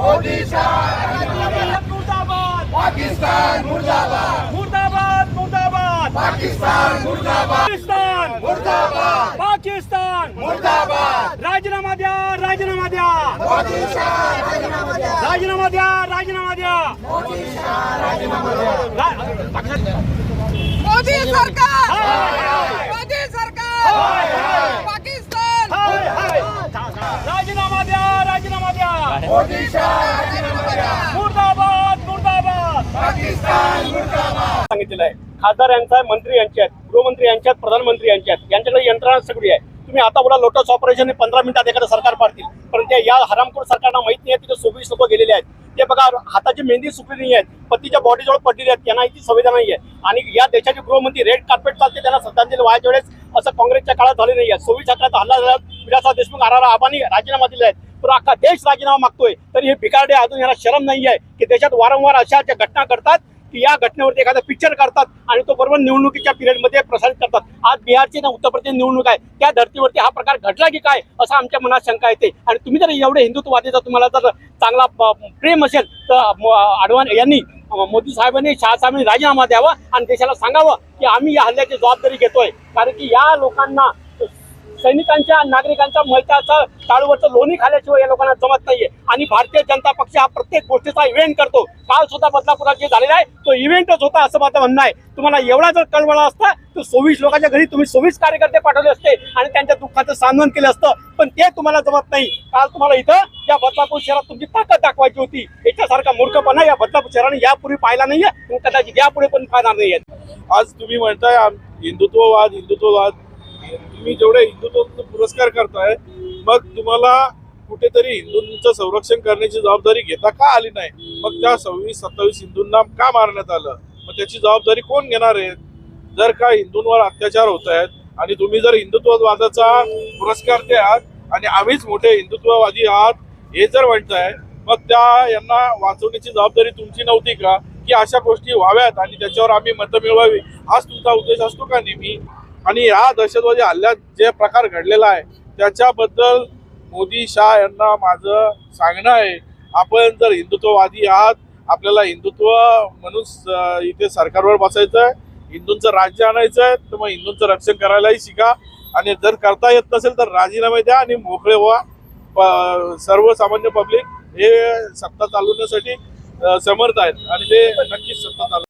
मोदी शाह मुर्दाबाद पाकिस्तान मुर्दाबाद मुर्दाबाद मुर्दाबाद पाकिस्तान मुर्दाबाद पाकिस्तान मुर्दाबाद पाकिस्तान मुर्दाबाद राजीनामा द्या राजीनामा द्या मोदी शाह राजीनामा द्या राजीनामा द्या मोदी सरकार मोदी सरकार पाकिस्तान राजीनामा द्या राजीनामा द्या मोदी शाह मुर्दाबाद मुर्दाबाद पाकिस्तान मुर्दाबाद सांगितलेलं आहे। खासदार यांचा आहे, मंत्री यांचे आहेत, गृहमंत्री यांचे आहेत, प्रधानमंत्री यांचे आहेत, यांच्याकडे यंत्रणा सगळी आहे। तुम्ही आता बोला लोटस ऑपरेशन 15 मिनिटात एखादं सरकार पाडतील, पण त्या या हरामखोर सरकारला माहित नाही तिथे 24 लोक गेलेले आहेत। ते बघा हाताची मेहंदी सुकली नाही आहेत, पतीच्या बॉडीजवळ पडलेली आहेत, त्यांना इथे संवेदना नाही आहे। आणि या देशाचे गृहमंत्री रेड कार्पेट चालते त्यांना श्रद्धांजली व्हायच्या वेळेस असं काँग्रेसच्या काळात झाले नाही आहे। 26/11 हल्ला झाला, विलासराव देशमुख आरारा आबांनी राजीनामा दिले आहेत, पण अख्खा देश राजीनामा मागतोय। तरी हे भिकारडे अजून यांना शरम नाही आहे की देशात वारंवार अशा ज्या घटना घडतात की या घटनेवरती एखादा पिक्चर करतात आणि तो बरोबर निवडणुकीच्या पिरियडमध्ये प्रसारित करतात। आज बिहारची ना उत्तर प्रदेश निवडणूक आहे, त्या धर्तीवरती हा प्रकार घडला की काय असं आमच्या मनात शंका येते। आणि तुम्ही जर एवढे हिंदुत्ववादीचा तुम्हाला जर चांगला प्रेम असेल तर अडवाणी यांनी मोदी साहेबांनी शहासाहेबांनी राजीनामा द्यावा आणि देशाला सांगावं की आम्ही या हल्ल्याची जबाबदारी घेतोय। कारण की या लोकांना सैनिकांच्या नागरिकांच्या मैताचं टाळूवरचं लोणी खाल्याशिवाय या लोकांना जमत नाहीये। आणि भारतीय जनता पक्ष हा प्रत्येक गोष्टीचा इव्हेंट करतो। काल सुद्धा बदलापुरात जे झालेला आहे तो इव्हेंटच होता असं माझं म्हणणं आहे। तुम्हाला एवढा जर कळवळा असता तर 24 लोकांच्या घरी तुम्ही 24 कार्यकर्ते पाठवले असते आणि त्यांच्या दुःखाचं सांत्वन केलं असतं, पण ते तुम्हाला जमत नाही। काल तुम्हाला इथं या बदलापूर शहरात तुमची ताकद दाखवायची होती। याच्यासारखा मूर्खपणा या बदलापूर शहराने यापूर्वी पाहिला नाहीये आणि कदाचित यापुढे पण पाहणार नाहीये। आज तुम्ही म्हणताय हिंदुत्ववाद हिंदुत्ववाद, तुम्ही जेवढे हिंदुत्वाचा पुरस्कार करताय मग तुम्हाला कुठेतरी हिंदूंचं संरक्षण करण्याची जबाबदारी घेता का आली नाही? मग त्या 26-27 हिंदूंना का मारण्यात आलं? मग त्याची जबाबदारी कोण घेणार आहे? जर का हिंदूंवर अत्याचार होत आहेत आणि तुम्ही जर हिंदुत्ववादाचा पुरस्कार द्याल आणि आम्हीच मोठे हिंदुत्ववादी आहात हे जर म्हणताय, मग यांना वाचवण्याची जबाबदारी तुमची नव्हती का की अशा गोष्टी व्हाव्यात आणि त्याच्यावर आम्ही मतं मिळवावी हाच तुमचा उद्देश असतो का नेहमी? आणि या दहशतवादी हल्ल्यात जे प्रकार घडलेला आहे त्याच्याबद्दल मोदी शाह यांना माझं सांगणं आहे, आपण जर हिंदुत्ववादी आहात, आपल्याला हिंदुत्व म्हणून इथे सरकारवर बसायचं आहे, हिंदूंचं राज्य आणायचं आहे, तर मग हिंदूंचं रक्षण करायलाही शिका। आणि जर करता येत नसेल तर राजीनामे द्या आणि मोकळे व्हा। सर्वसामान्य पब्लिक हे सत्ता चालवण्यासाठी समर्थ आहेत आणि ते नक्कीच सत्ता चालवतात।